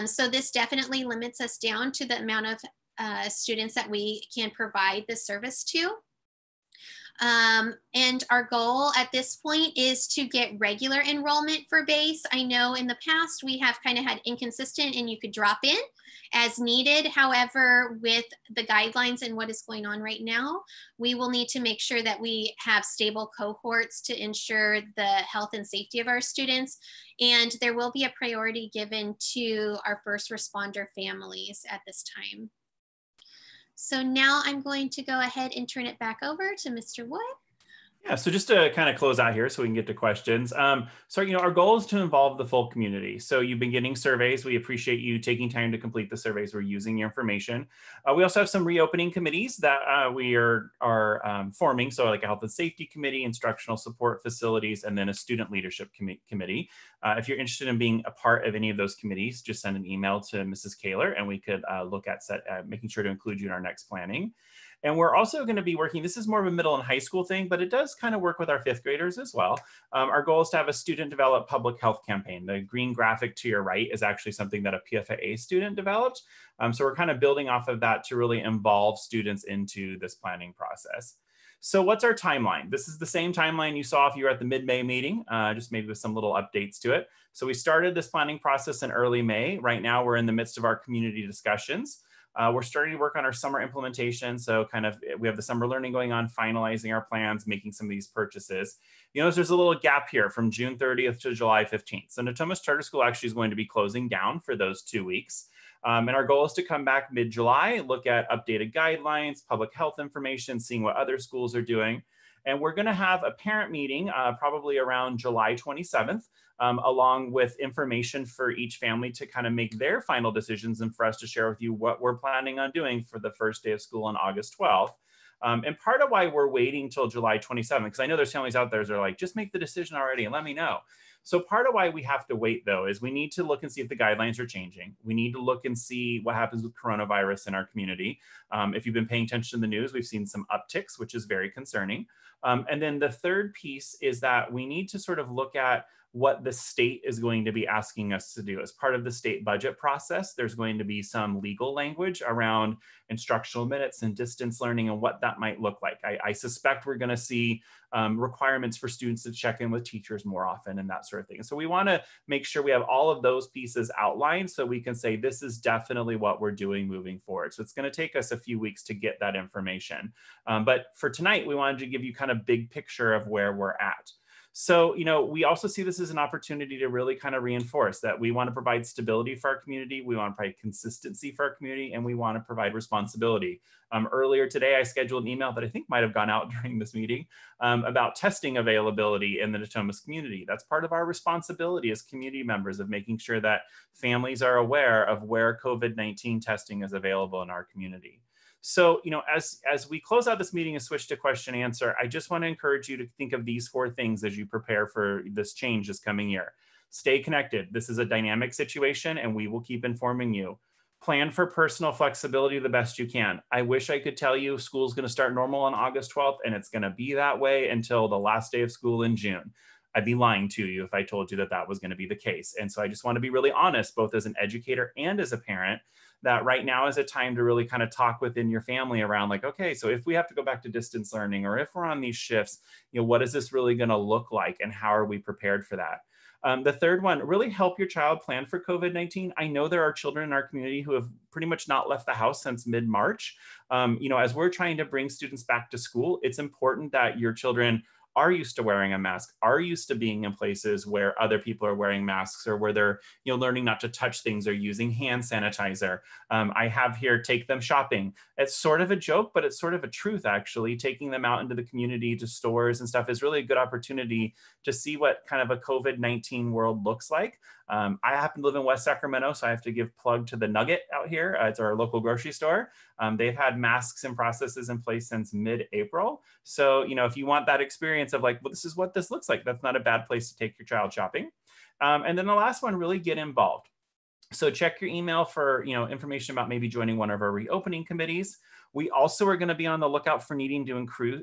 So this definitely limits us down to the amount of students that we can provide the service to. And our goal at this point is to get regular enrollment for base. I know in the past we have kind of had inconsistent and you could drop in as needed. However, with the guidelines and what is going on right now, we will need to make sure that we have stable cohorts to ensure the health and safety of our students. And there will be a priority given to our first responder families at this time. So now I'm going to go ahead and turn it back over to Mr. Wood. Yeah, so just to kind of close out here so we can get to questions. So, our goal is to involve the full community. So you've been getting surveys. We appreciate you taking time to complete the surveys. We're using your information. We also have some reopening committees that we are forming. So like a health and safety committee, instructional support facilities, and then a student leadership committee. If you're interested in being a part of any of those committees, just send an email to Mrs. Kaler and we could look at making sure to include you in our next planning. And we're also going to be working, this is more of a middle and high school thing, but it does kind of work with our fifth graders as well. Our goal is to have a student developed public health campaign. The green graphic to your right is actually something that a PFAA student developed. So we're kind of building off of that to really involve students into this planning process. So what's our timeline? This is the same timeline you saw if you were at the mid-May meeting, just maybe with some little updates to it. So we started this planning process in early May. Right now, we're in the midst of our community discussions. We're starting to work on our summer implementation. So we have the summer learning going on, finalizing our plans, making some of these purchases. There's a little gap here from June 30th to July 15th. So Natomas Charter School actually is going to be closing down for those 2 weeks. And our goal is to come back mid-July, look at updated guidelines, public health information, seeing what other schools are doing. And we're going to have a parent meeting probably around July 27th, along with information for each family to kind of make their final decisions and for us to share with you what we're planning on doing for the first day of school on August 12th. And part of why we're waiting till July 27th, because I know there's families out there that are like, just make the decision already and let me know. So part of why we have to wait, though, is we need to look and see if the guidelines are changing. We need to look and see what happens with coronavirus in our community. If you've been paying attention to the news, we've seen some upticks, which is very concerning. And then the third piece is that we need to sort of look at what the state is going to be asking us to do. As part of the state budget process, there's going to be some legal language around instructional minutes and distance learning and what that might look like. I suspect we're going to see requirements for students to check in with teachers more often and that sort of thing. So we want to make sure we have all of those pieces outlined so we can say this is definitely what we're doing moving forward. So it's going to take us a few weeks to get that information. But for tonight, we wanted to give you kind of big picture of where we're at. So, we also see this as an opportunity to really kind of reinforce that we want to provide stability for our community, we want to provide consistency for our community, and we want to provide responsibility. Earlier today, I scheduled an email that I think might have gone out during this meeting about testing availability in the Natomas community. That's part of our responsibility as community members of making sure that families are aware of where COVID-19 testing is available in our community. So, as we close out this meeting and switch to question and answer, I just want to encourage you to think of these 4 things as you prepare for this change this coming year. Stay connected. This is a dynamic situation and we will keep informing you. Plan for personal flexibility the best you can. I wish I could tell you school's going to start normal on August 12th and it's going to be that way until the last day of school in June. I'd be lying to you if I told you that that was going to be the case. And so I just want to be really honest, both as an educator and as a parent, that right now is a time to really kind of talk within your family around like, okay, so if we have to go back to distance learning or if we're on these shifts, what is this really going to look like and how are we prepared for that? The third one, really help your child plan for COVID-19. I know there are children in our community who have pretty much not left the house since mid-March. As we're trying to bring students back to school, it's important that your children are used to wearing a mask, are used to being in places where other people are wearing masks or where they're learning not to touch things or using hand sanitizer. I have here, take them shopping. It's sort of a joke, but it's sort of a truth actually. Taking them out into the community to stores and stuff is really a good opportunity to see what kind of a COVID-19 world looks like. I happen to live in West Sacramento, so I have to give plug to the Nugget out here. It's our local grocery store. They've had masks and processes in place since mid-April. So, if you want that experience of like, well, this is what this looks like, that's not a bad place to take your child shopping. And then the last one, really get involved. So check your email for information about maybe joining one of our reopening committees. We also are going to be on the lookout for needing to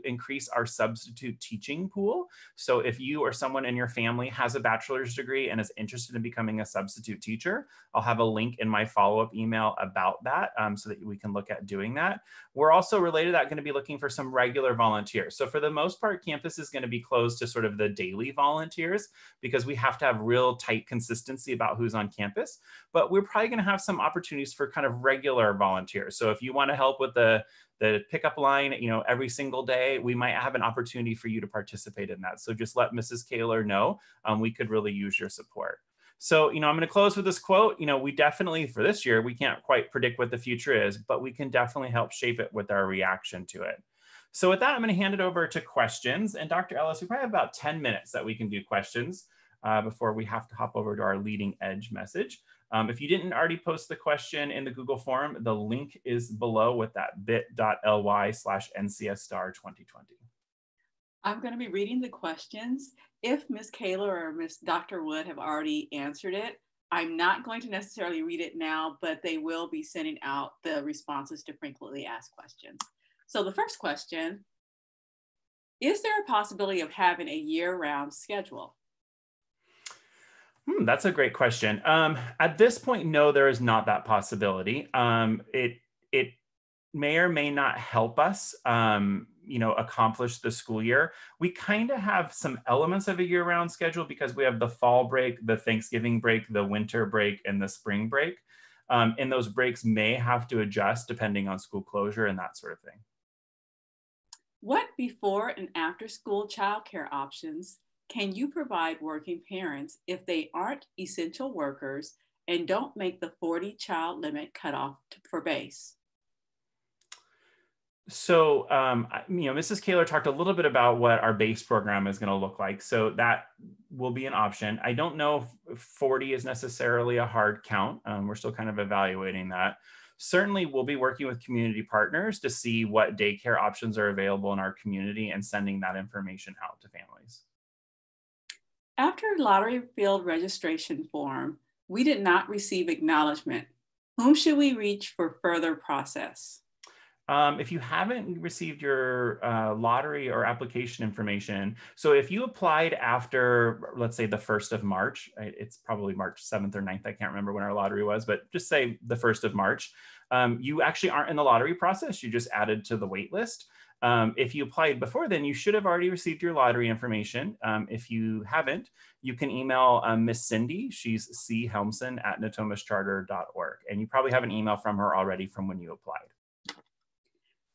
increase our substitute teaching pool. So if you or someone in your family has a bachelor's degree and is interested in becoming a substitute teacher, I'll have a link in my follow-up email about that so that we can look at doing that. We're also related to that going to be looking for some regular volunteers. So for the most part, campus is going to be closed to sort of the daily volunteers because we have to have real tight consistency about who's on campus. But we're probably going to have some opportunities for kind of regular volunteers. So if you want to help with the pickup line, every single day, we might have an opportunity for you to participate in that. So just let Mrs. Kaler know. We could really use your support. So, I'm going to close with this quote. We definitely, for this year, we can't quite predict what the future is, but we can definitely help shape it with our reaction to it. So with that, I'm going to hand it over to questions. And Dr. Ellis, we probably have about 10 minutes that we can do questions before we have to hop over to our leading edge message. If you didn't already post the question in the Google form, the link is below with that bit.ly/NCS*2020. I'm going to be reading the questions. If Ms. Kaler or Ms. Dr. Wood have already answered it, I'm not going to necessarily read it now, but they will be sending out the responses to frequently asked questions. So the first question, is there a possibility of having a year-round schedule? That's a great question. At this point, no, there is not that possibility. It may or may not help us, accomplish the school year. We kind of have some elements of a year-round schedule because we have the fall break, the Thanksgiving break, the winter break, and the spring break. And those breaks may have to adjust depending on school closure and that sort of thing. What before and after school childcare options can you provide working parents if they aren't essential workers and don't make the 40 child limit cutoff for base? So, Mrs. Kaler talked a little bit about what our base program is going to look like. So that will be an option. I don't know if 40 is necessarily a hard count. We're still kind of evaluating that. Certainly, we'll be working with community partners to see what daycare options are available in our community and sending that information out to families. After lottery field registration form, we did not receive acknowledgement. Whom should we reach for further process? If you haven't received your lottery or application information, so if you applied after, let's say, the 1st of March, it's probably March 7th or 9th, I can't remember when our lottery was, but just say the 1st of March, you actually aren't in the lottery process, you just added to the wait list. If you applied before then, you should have already received your lottery information. If you haven't, you can email Miss Cindy. She's chelmson@natomascharter.org. And you probably have an email from her already from when you applied.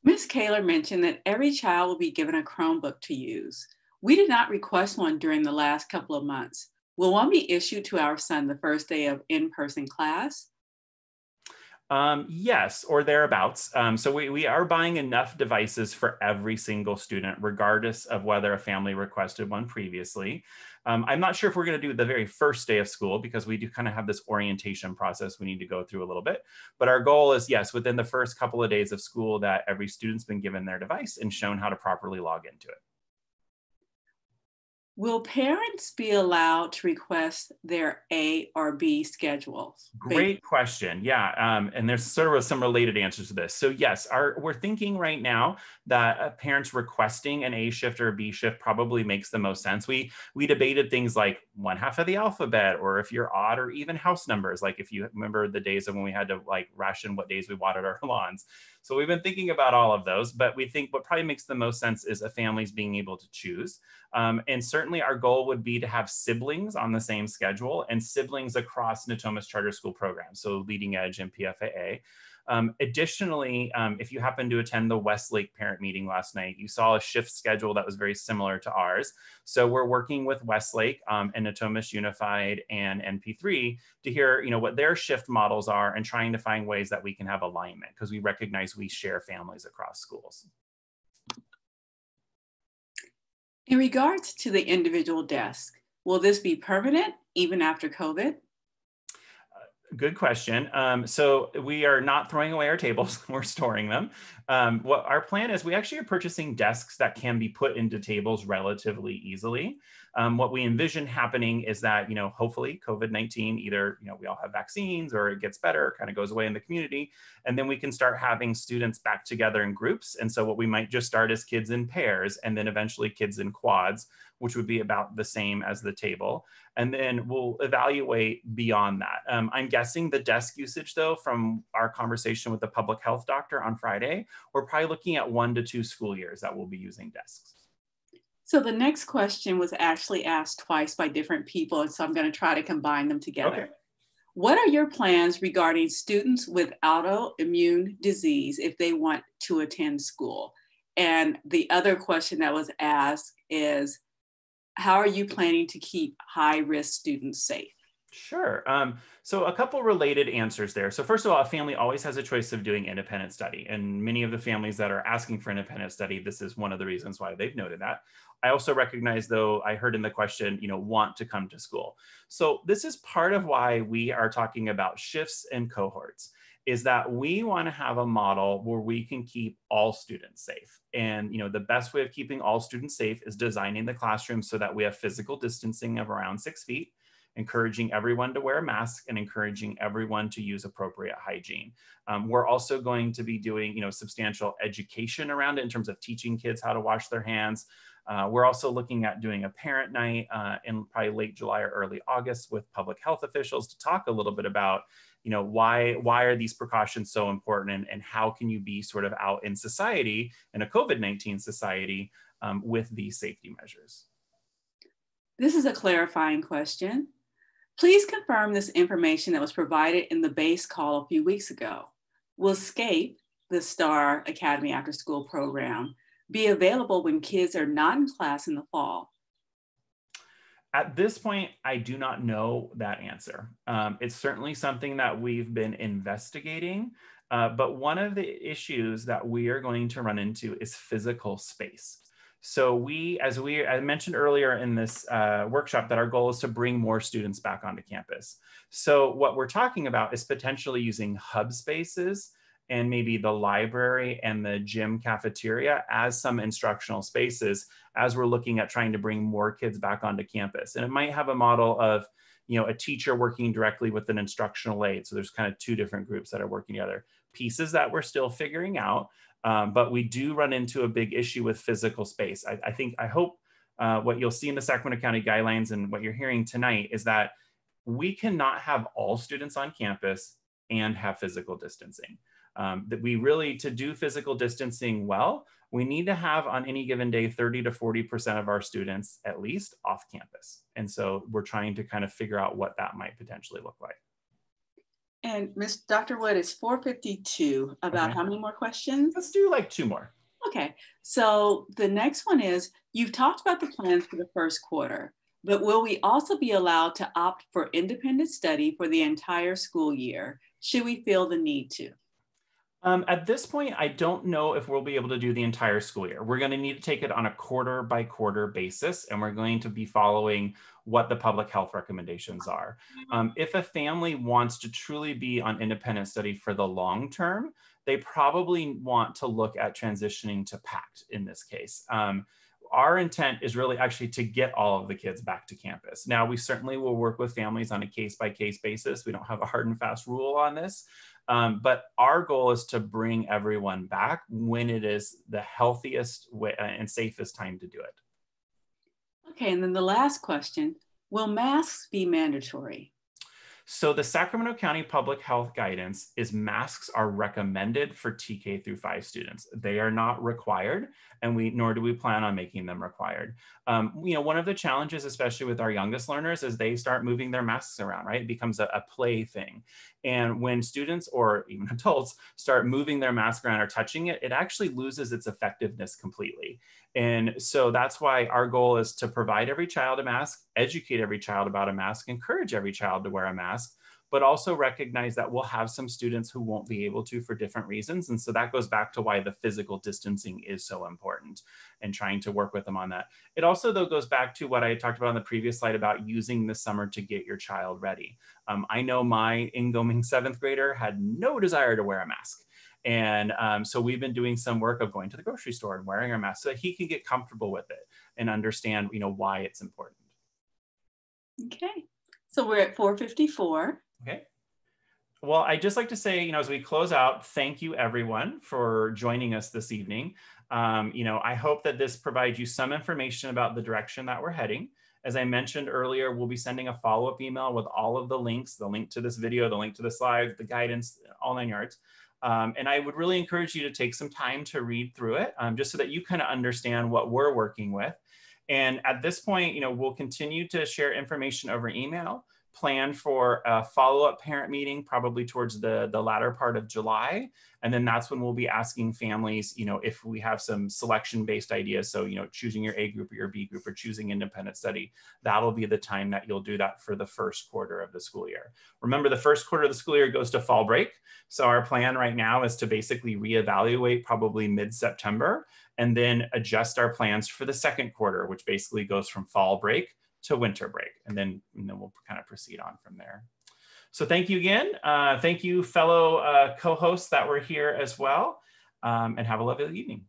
Ms. Kaler mentioned that every child will be given a Chromebook to use. We did not request one during the last couple of months. Will one be issued to our son the first day of in-person class? Yes, or thereabouts. So we are buying enough devices for every single student, regardless of whether a family requested one previously. I'm not sure if we're going to do the very first day of school because we do kind of have this orientation process we need to go through a little bit. But our goal is, yes, within the first couple of days of school that every student's been given their device and shown how to properly log into it. Will parents be allowed to request their A or B schedules? Great question. Yeah. And there's sort of some related answers to this. So yes, we're thinking right now that parents requesting an A shift or a B shift probably makes the most sense. We debated things like 1/2 of the alphabet, or if you're odd, or even house numbers. Like if you remember the days of when we had to ration what days we watered our lawns. So we've been thinking about all of those, but we think what probably makes the most sense is a family's being able to choose. And certainly our goal would be to have siblings on the same schedule and siblings across Natomas Charter School programs, so Leading Edge and PFAA. Additionally, if you happen to attend the Westlake parent meeting last night, you saw a shift schedule that was very similar to ours. So we're working with Westlake and Natomas Unified and NP3 to hear what their shift models are and trying to find ways that we can have alignment because we recognize we share families across schools. In regards to the individual desk, will this be permanent even after COVID? Good question. So we are not throwing away our tables, we're storing them. What our plan is, we actually are purchasing desks that can be put into tables relatively easily. What we envision happening is that, hopefully COVID-19, either, we all have vaccines or it gets better, kind of goes away in the community. And then we can start having students back together in groups. And so what we might just start as kids in pairs and then eventually kids in quads, which would be about the same as the table. And then we'll evaluate beyond that. I'm guessing the desk usage, though, from our conversation with the public health doctor on Friday, we're probably looking at 1 to 2 school years that we'll be using desks. So the next question was actually asked twice by different people, and so I'm going to try to combine them together. Okay. What are your plans regarding students with autoimmune disease if they want to attend school? And the other question that was asked is, how are you planning to keep high-risk students safe? Sure. So a couple related answers there. So first of all, a family always has a choice of doing independent study. And many of the families that are asking for independent study, this is one of the reasons why they've noted that. I also recognize, though, I heard in the question, want to come to school. So this is part of why we are talking about shifts and cohorts, is that we want to have a model where we can keep all students safe. And the best way of keeping all students safe is designing the classroom so that we have physical distancing of around 6 feet, encouraging everyone to wear a mask and encouraging everyone to use appropriate hygiene. We're also going to be doing substantial education around it in terms of teaching kids how to wash their hands. We're also looking at doing a parent night in probably late July or early August with public health officials to talk a little bit about why are these precautions so important, and how can you be sort of out in society, in a COVID-19 society, with these safety measures. This is a clarifying question. Please confirm this information that was provided in the base call a few weeks ago. Will SCAPE, the STAR Academy After School program, be available when kids are not in class in the fall? At this point, I do not know that answer. It's certainly something that we've been investigating, but one of the issues that we are going to run into is physical space. So I mentioned earlier in this workshop, that our goal is to bring more students back onto campus. So what we're talking about is potentially using hub spaces and maybe the library and the gym cafeteria as some instructional spaces as we're looking at trying to bring more kids back onto campus. And it might have a model of, a teacher working directly with an instructional aide. So there's kind of 2 different groups that are working together. Pieces that we're still figuring out, but we do run into a big issue with physical space. I hope what you'll see in the Sacramento County guidelines and what you're hearing tonight is that we cannot have all students on campus and have physical distancing. That we really, to do physical distancing well, we need to have on any given day 30 to 40% of our students at least off campus. And so we're trying to kind of figure out what that might potentially look like. And Dr. Wood, it's 4:52. About Okay. How many more questions? Let's do like 2 more. Okay, so the next one is, you've talked about the plans for the first quarter, but will we also be allowed to opt for independent study for the entire school year, should we feel the need to? At this point, I don't know if we'll be able to do the entire school year. We're going to need to take it on a quarter by quarter basis, and we're going to be following what the public health recommendations are. If a family wants to truly be on independent study for the long term, they probably want to look at transitioning to PACT in this case. Our intent is really actually to get all of the kids back to campus. Now, we certainly will work with families on a case-by-case basis. We don't have a hard and fast rule on this. But our goal is to bring everyone back when it is the healthiest way and safest time to do it. Okay, and then the last question, will masks be mandatory? So the Sacramento County Public Health guidance is masks are recommended for TK through 5 students. They are not required, and nor do we plan on making them required. One of the challenges, especially with our youngest learners, is they start moving their masks around, right? It becomes a play thing. And when students or even adults start moving their mask around or touching it, it actually loses its effectiveness completely. And so that's why our goal is to provide every child a mask, educate every child about a mask, encourage every child to wear a mask, but also recognize that we'll have some students who won't be able to for different reasons. And so that goes back to why the physical distancing is so important and trying to work with them on that. It also, though, goes back to what I talked about on the previous slide about using the summer to get your child ready. I know my incoming 7th grader had no desire to wear a mask. And so we've been doing some work of going to the grocery store and wearing our mask so that he can get comfortable with it and understand, why it's important. Okay, so we're at 4:54. Okay. Well, I'd just like to say, as we close out, thank you everyone for joining us this evening. I hope that this provides you some information about the direction that we're heading. As I mentioned earlier, we'll be sending a follow-up email with all of the links, the link to this video, the link to the slides, the guidance, all 9 yards. And I would really encourage you to take some time to read through it, just so that you kind of understand what we're working with. And at this point, we'll continue to share information over email, plan for a follow-up parent meeting, probably towards the latter part of July. And then that's when we'll be asking families, if we have some selection-based ideas. So, choosing your A group or your B group or choosing independent study, that'll be the time that you'll do that for the first quarter of the school year. Remember, the first quarter of the school year goes to fall break. So our plan right now is to basically reevaluate probably mid-September and then adjust our plans for the second quarter, which basically goes from fall break to winter break. And then we'll kind of proceed on from there. So thank you again. Thank you, fellow co-hosts that were here as well. And have a lovely evening.